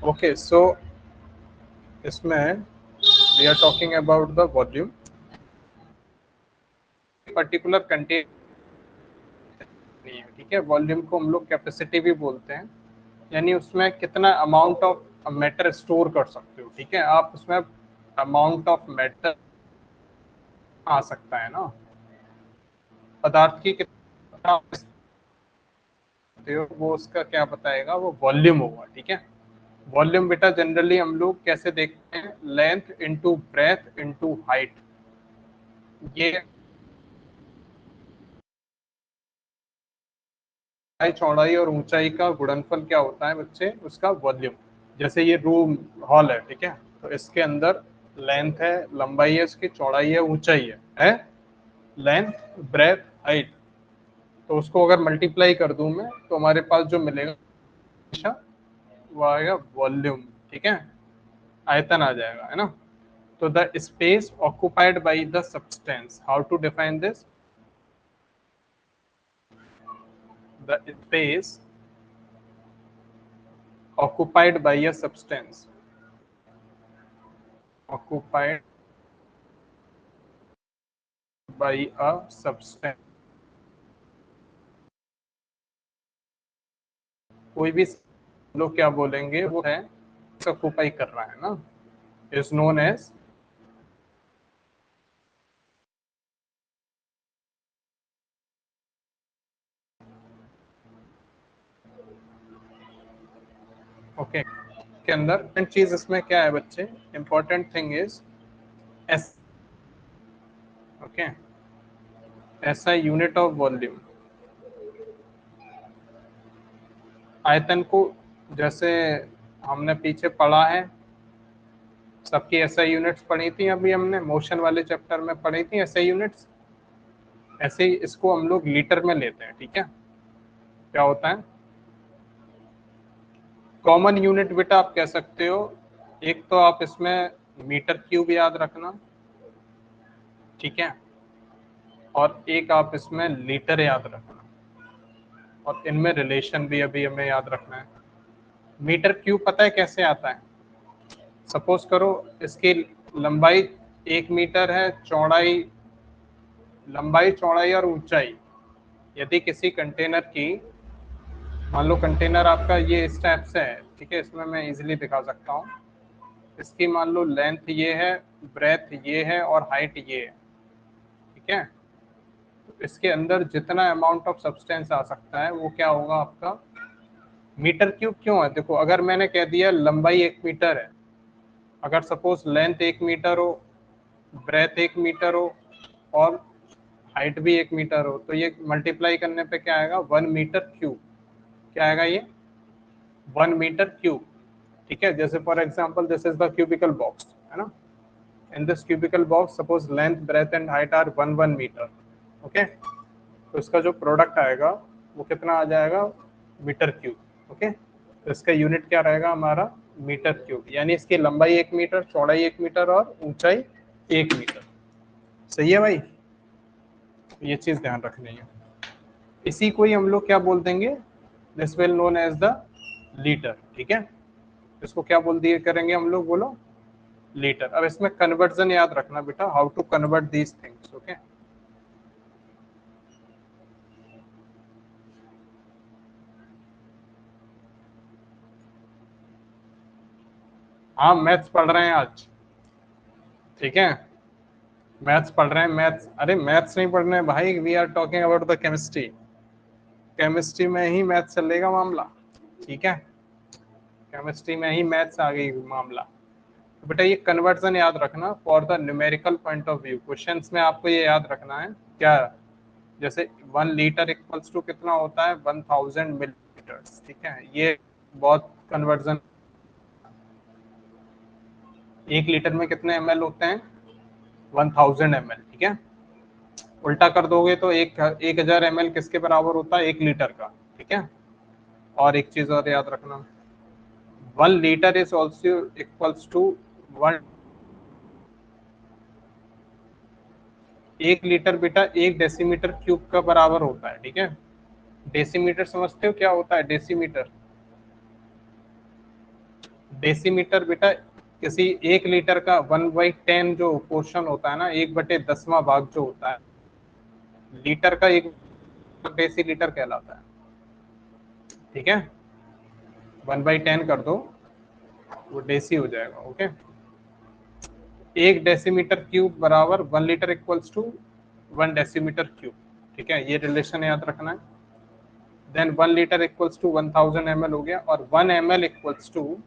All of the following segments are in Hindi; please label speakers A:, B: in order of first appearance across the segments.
A: ओके सो इसमें we are talking about the volume particular content नहीं है, ठीक है। वॉल्यूम को हम लोग कैपेसिटी भी बोलते हैं, यानी उसमें कितना अमाउंट ऑफ मैटर स्टोर कर सकते हो, ठीक है। आप उसमें अमाउंट ऑफ मैटर आ सकता है ना, पदार्थ की कितना वो उसका क्या बताएगा, वो वॉल्यूम होगा, ठीक है। वॉल्यूम बेटा जनरली हम लोग कैसे देखते हैं, length into breadth into height. ये चौड़ाई और ऊंचाई का गुणनफल क्या होता है बच्चे, उसका वॉल्यूम। जैसे ये रूम हॉल है, ठीक है, तो इसके अंदर लेंथ है, लंबाई है, इसकी चौड़ाई है, ऊंचाई है लेंथ ब्रेथ हाइट। तो उसको अगर मल्टीप्लाई कर दूं मैं तो हमारे पास जो मिलेगा हमेशा वो आएगा वॉल्यूम, ठीक है, आयतन आ जाएगा, है ना। तो the space occupied by the substance, how to define this, the space occupied by a substance, occupied by a substance, कोई भी लोग क्या बोलेंगे, वो है ऑक्यूपाई कर रहा है ना, इज नोन एज, ओके। के अंदर चीज इसमें क्या है बच्चे, important thing is S, okay, ऐसा यूनिट ऑफ वॉल्यूम। आयतन को जैसे हमने पीछे पढ़ा है, सबकी एसआई यूनिट्स पढ़ी थी, अभी हमने मोशन वाले चैप्टर में पढ़ी थी एसआई यूनिट्स। ऐसे ही इसको हम लोग लीटर में लेते हैं, ठीक है। क्या होता है कॉमन यूनिट बेटा, आप कह सकते हो, एक तो आप इसमें मीटर क्यूब याद रखना, ठीक है, और एक आप इसमें लीटर याद रखना, और इनमें रिलेशन भी अभी हमें याद रखना है। मीटर क्यूब पता है कैसे आता है, सपोज करो इसकी लंबाई 1 मीटर है, चौड़ाई, लंबाई चौड़ाई और ऊंचाई, यदि किसी कंटेनर की, मान लो कंटेनर आपका ये इस टाइप से है, ठीक है, इसमें मैं इजीली दिखा सकता हूँ, इसकी मान लो लेंथ ये है, ब्रेथ ये है और हाइट ये है, ठीक है। तो इसके अंदर जितना अमाउंट ऑफ सब्सटेंस आ सकता है वो क्या होगा आपका मीटर क्यूब। क्यों है, देखो अगर मैंने कह दिया लंबाई 1 मीटर है, अगर सपोज लेंथ 1 मीटर हो, ब्रेथ 1 मीटर हो और हाइट भी 1 मीटर हो, तो ये मल्टीप्लाई करने पे क्या आएगा 1 मीटर क्यूब। क्या आएगा ये 1 मीटर क्यूब, ठीक है। जैसे for example this is the cubical box, है ना। In this cubical box suppose length breadth and height are 1 1 metre, okay. तो इसका जो प्रोडक्ट आएगा वो कितना आ जाएगा मीटर क्यूब, ओके। तो इसका यूनिट क्या रहेगा हमारा मीटर क्यूब, यानी इसकी लंबाई 1 मीटर, चौड़ाई 1 मीटर और ऊंचाई 1 मीटर। सही है भाई, ये चीज ध्यान रखनी है। इसी को ही हम लोग क्या बोल देंगे, this will known as the litre, ठीक है। इसको क्या बोल दिए करेंगे हम लोग, बोलो लीटर। अब इसमें कन्वर्जन याद रखना बेटा, how to convert these things, okay. हाँ मैथ्स पढ़ रहे हैं आज, ठीक है, मैथ्स पढ़ रहे हैं, मैथ्स, अरे मैथ्स नहीं पढ़ रहे हैं भाई, we are talking about the chemistry, chemistry में ही मैथ्स चलेगा मामला, ठीक है, केमिस्ट्री में ही मैथ्स आ गई मामला। तो बेटा ये कन्वर्जन याद रखना for the numerical point of view, questions में आपको ये याद रखना है क्या, जैसे 1 लीटर इक्वल्स टू कितना होता है 1000 मिलीलीटर, ठीक है, ये बहुत कन्वर्जन, 1 लीटर में कितने एमएल होते हैं 1000 ml, ठीक है। उल्टा कर दोगे तो 1000 ml किसके बराबर होता है 1 लीटर का, ठीक है। और एक चीज और याद रखना, 1 litre is also equals to 1, 1 litre बेटा 1 डेसीमीटर क्यूब का बराबर होता है, ठीक है। डेसीमीटर समझते हो क्या होता है डेसीमीटर, डेसीमीटर बेटा किसी 1 लीटर का 1/10 जो पोर्शन होता है ना, 1/10वां भाग जो होता है, लीटर का 1 डेसीलीटर कहलाता है। ठीक है, 1/10 कर दो, वो डेसी हो जाएगा। ओके, 1 डेसीमीटर क्यूब बराबर 1 litre equals to 1 decimetre cube. ठीक है, ये रिलेशन याद रखना है। Then 1 litre equals to 1000 ml हो गया, और 1 ml इक्वल्स टू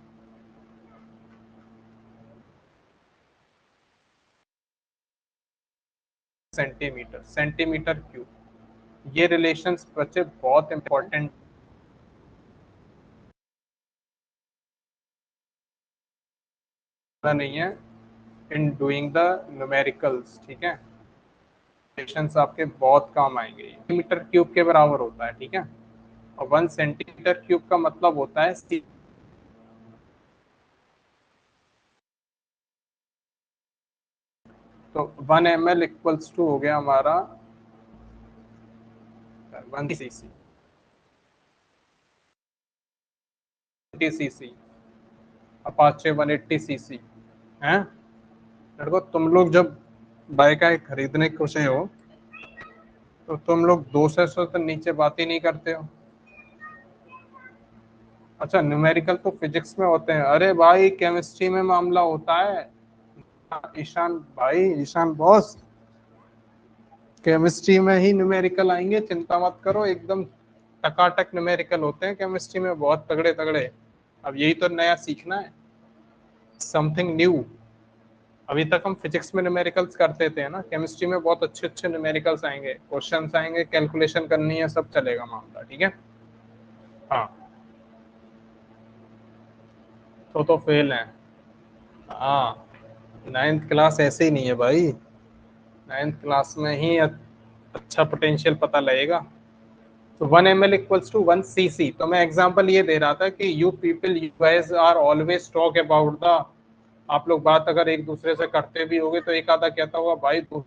A: सेंटीमीटर क्यूब। ये रिलेशंस बच्चे बहुत इंपॉर्टेंट नहीं है इन डूइंग द न्यूमेरिकल्स। ठीक है, रिलेशंस आपके बहुत काम आएंगे। मीटर क्यूब के बराबर होता है। ठीक है, और 1 सेंटीमीटर क्यूब का मतलब होता है तो 1 ml इक्वल्स टू हो गया हमारा 1 cc। 180 cc, अपाचे 180 cc है। लड़को तुम लोग जब बाइक खरीदने को से हो तो तुम लोग 200 से नीचे बात ही नहीं करते हो। अच्छा, न्यूमेरिकल तो फिजिक्स में होते हैं, अरे भाई केमिस्ट्री में मामला होता है। ईशान भाई, ईशान बॉस, केमिस्ट्री में ही न्यूमेरिकल आएंगे, चिंता मत करो। एकदम टकाटक न्यूमेरिकल होते हैं केमिस्ट्री में, बहुत तगड़े तगड़े। अब यही तो नया सीखना है, समथिंग न्यू। अभी तक हम फिजिक्स में न्यूमेरिकल्स करते थे ना, केमिस्ट्री में बहुत अच्छे अच्छे न्यूमेरिकल्स आएंगे, क्वेश्चंस आएंगे, कैलकुलेशन करनी है, सब चलेगा मामला। ठीक है, हाँ। तो फेल है। हाँ, 9th क्लास ऐसे ही नहीं है भाई, 9th क्लास में ही अच्छा पोटेंशियल पता लगेगा। तो 1 ml इक्वल्स टू 1 cc। तो मैं एग्जांपल ये दे रहा था कि you people, you guys are always talk about the, आप लोग बात अगर एक दूसरे से करते भी होगे तो एक आधा कहता होगा भाई तू,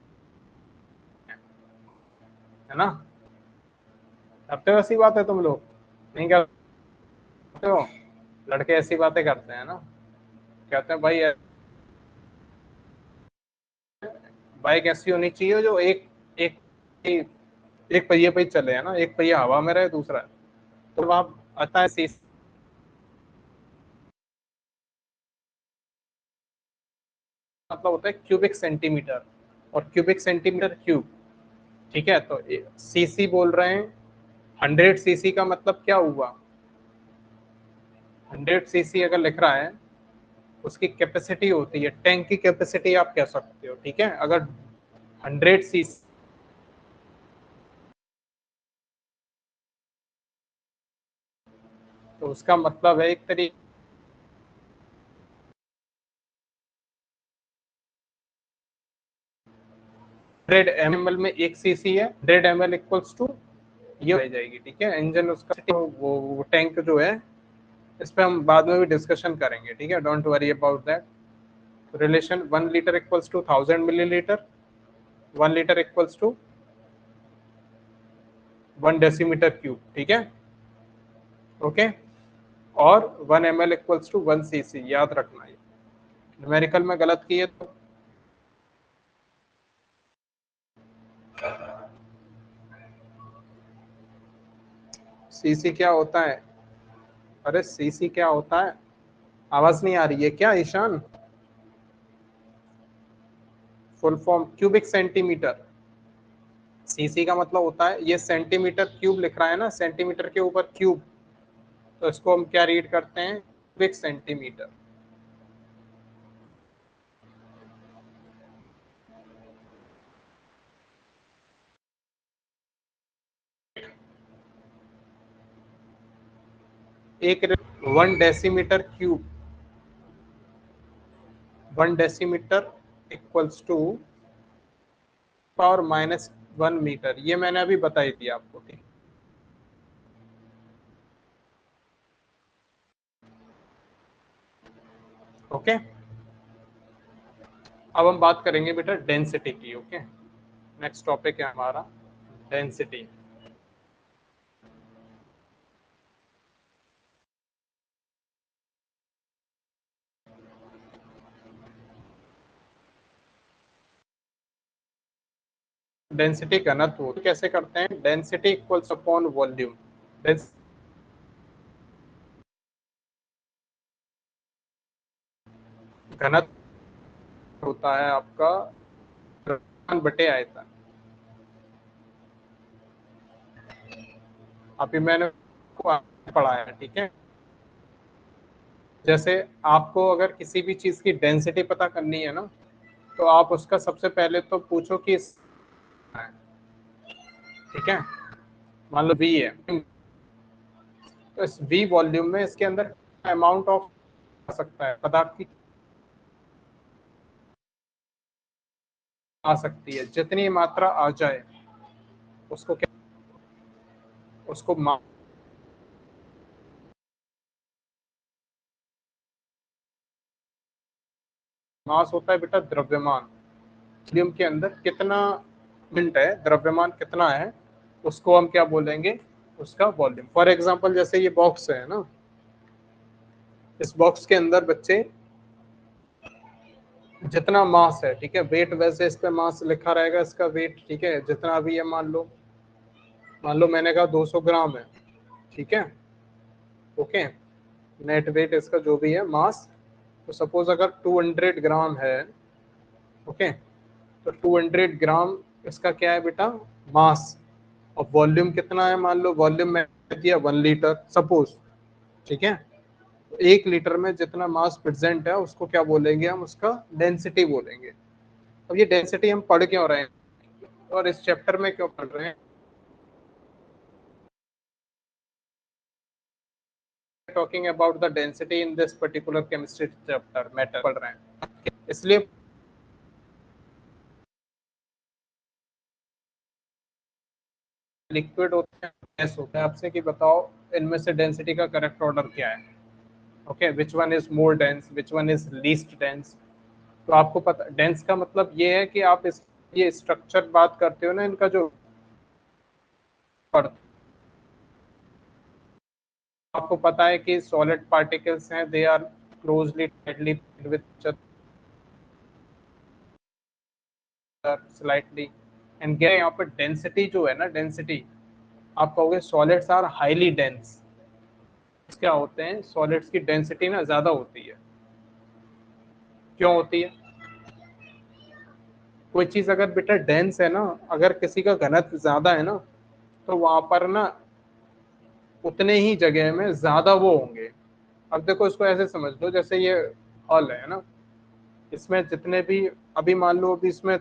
A: है ना। करते हो ऐसी बात है तुम लोग, नहीं करते हो? लड़के ऐसी बातें करते हैं ना, कहते हैं भाई बाइक ऐसी होनी चाहिए जो एक एक एक पहिए पे ही चले, है ना, एक पहिया हवा में रहे, दूसरा। तो आप आता है मतलब होता है क्यूबिक सेंटीमीटर, और क्यूबिक सेंटीमीटर क्यूब। ठीक है, तो सीसी बोल रहे हैं, 100 cc का मतलब क्या हुआ? 100 cc अगर लिख रहा है, उसकी कैपेसिटी होती है, टैंक की कैपेसिटी आप कह सकते हो। ठीक है, अगर 100 cc, तो उसका मतलब है एक तरीके 100 ml में 1 cc है, 100 ml इक्वल्स टू ये हो जाएगी। ठीक है, इंजन उसका वो टैंक जो है, इस पे हम बाद में भी डिस्कशन करेंगे। ठीक है, don't worry about that. Relation 1 litre equals to 1000 millilitre, 1 litre equals to 1 decimetre cube. ठीक है, ओके। और 1 ml इक्वल्स टू 1 cc, याद रखना। ये न्यूमेरिकल में गलत किए तो सीसी क्या होता है? अरे सीसी क्या होता है? आवाज नहीं आ रही है क्या Ishaan? Full form cubic centimetre. CC का मतलब होता है, ये सेंटीमीटर क्यूब लिख रहा है ना, सेंटीमीटर के ऊपर क्यूब, तो इसको हम क्या रीड करते हैं? Cubic centimetre. 1 decimetre cube, 1 decimetre equals to power -1 metre, ये मैंने अभी बताई थी आपको। ठीक, ओके। अब हम बात करेंगे बेटा डेंसिटी की। ओके, नेक्स्ट टॉपिक है हमारा डेंसिटी। डेंसिटी घनत्व तो कैसे करते हैं, डेंसिटी इक्वल्स अपॉन वॉल्यूम। घनत्व होता है आपका द्रव्यमान बटे आयतन। अभी मैंने पढ़ाया, ठीक है। जैसे आपको अगर किसी भी चीज की डेंसिटी पता करनी है ना, तो आप उसका सबसे पहले तो पूछो कि ठीक है, मान लो V है, तो इस V वॉल्यूम में इसके अंदर अमाउंट ऑफ आ सकता है पदार्थ की आ सकती है, जितनी मात्रा आ जाए उसको क्या, उसको मास होता है बेटा द्रव्यमान। वॉल्यूम के अंदर कितना मिनट है, द्रव्यमान कितना है, उसको हम क्या बोलेंगे, उसका वॉल्यूम। फॉर एग्जांपल जैसे ये बॉक्स है ना, इस बॉक्स के अंदर बच्चे जितना मास है, ठीक है, वेट वैसे इस पे मास लिखा रहेगा, इसका वेट, ठीक है, जितना भी है, मान लो मैंने कहा 200 ग्राम है, ठीक है, ओके, नेट वेट इसका जो भी है मास। तो सपोज अगर 200 ग्राम है, ओके, तो 200 ग्राम इसका क्या है बेटा, मास। और वॉल्यूम कितना है, मान लो वॉल्यूम में दिया 1 लीटर सपोज, ठीक है। तो 1 लीटर में जितना मास प्रेजेंट है उसको क्या बोलेंगे हम, उसका डेंसिटी बोलेंगे। अब ये डेंसिटी हम पढ़ क्यों रहे हैं और इस चैप्टर में क्यों पढ़ रहे हैं, talking about the density in this particular chemistry chapter matter पढ़ रहे हैं, इसलिए लिक्विड होते हैं, गैस होता है, आपसे कि बताओ इनमें से डेंसिटी का करेक्ट ऑर्डर क्या है, okay, which one is more dense, which one is least dense. तो आपको पता, डेंस का मतलब ये है कि आप इस ये स्ट्रक्चर बात करते हो ना, इनका जो पढ़, आपको पता है कि सॉलिड पार्टिकल्स हैं, they are closely tightly with slightly, and gas यहाँ पर डेंसिटी जो है ना, डेंसिटी आप कहोगे सॉलिड्स आर हाईली डेंस, क्या होते हैं, सॉलिड्स की डेंसिटी ना ज्यादा होती है। क्यों होती है, कोई चीज अगर बेटा डेंस है ना, अगर किसी का घनत्व ज्यादा है ना, तो वहां पर ना उतने ही जगह में ज्यादा वो होंगे। अब देखो इसको ऐसे समझ लो, जैसे ये हॉल है ना, इसमें जितने भी, अभी मान लो अभी इसमें